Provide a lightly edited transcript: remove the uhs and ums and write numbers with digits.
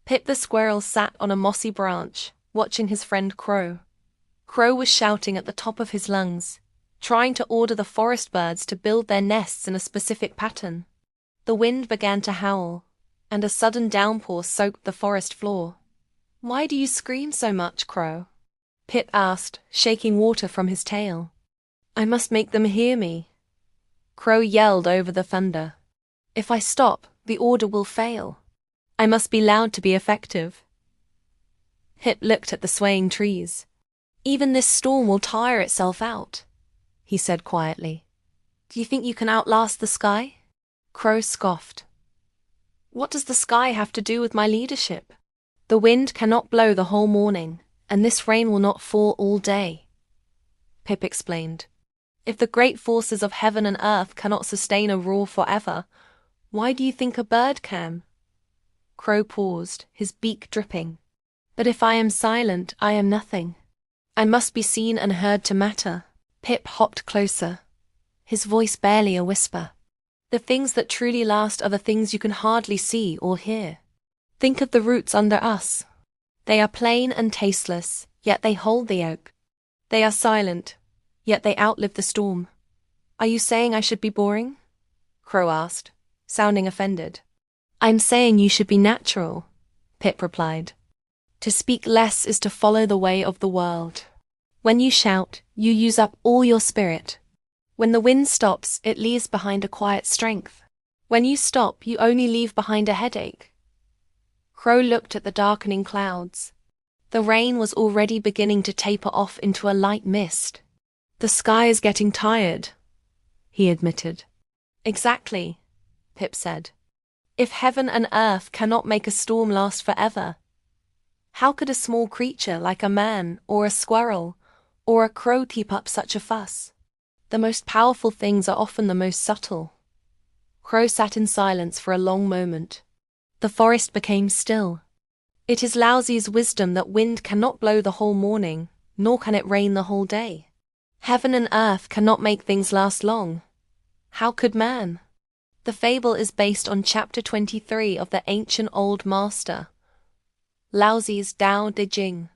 Pip the squirrel sat on a mossy branch, watching his friend Crow. Crow was shouting at the top of his lungs, trying to order the forest birds to build their nests in a specific pattern. The wind began to howl, and a sudden downpour soaked the forest floor. "Why do you scream so much, Crow?" Pip asked, shaking water from his tail. "I must make them hear me." Crow yelled over the thunder. "If I stop, the order will fail. I must be loud to be effective." Pip looked at the swaying trees. "Even this storm will tire itself out," he said quietly. "Do you think you can outlast the sky?" Crow scoffed. "What does the sky have to do with my leadership? The wind cannot blow the whole morning, and this rain will not fall all day," Pip explained. "If the great forces of heaven and earth cannot sustain a roar forever, why do you think a bird can?" Crow paused, his beak dripping. "But if I am silent, I am nothing. I must be seen and heard to matter." Pip hopped closer, his voice barely a whisper. "The things that truly last are the things you can hardly see or hear. Think of the roots under us. They are plain and tasteless, yet they hold the oak. They are silent, yet they outlive the storm." "Are you saying I should be boring?" Crow asked, sounding offended. "I'm saying you should be natural," Pip replied. "To speak less is to follow the way of the world. When you shout, you use up all your spirit. When the wind stops, it leaves behind a quiet strength. When you stop, you only leave behind a headache." Crow looked at the darkening clouds. The rain was already beginning to taper off into a light mist. "The sky is getting tired," he admitted. "Exactly," Pip said. "If heaven and earth cannot make a storm last forever, how could a small creature like a man or a squirrel or a crow keep up such a fuss? The most powerful things are often the most subtle." Crow sat in silence for a long moment. The forest became still. "It is Laozi's wisdom that wind cannot blow the whole morning, nor can it rain the whole day. Heaven and earth cannot make things last long. How could man?" The fable is based on chapter 23 of the ancient old master, Laozi's Tao Te Ching.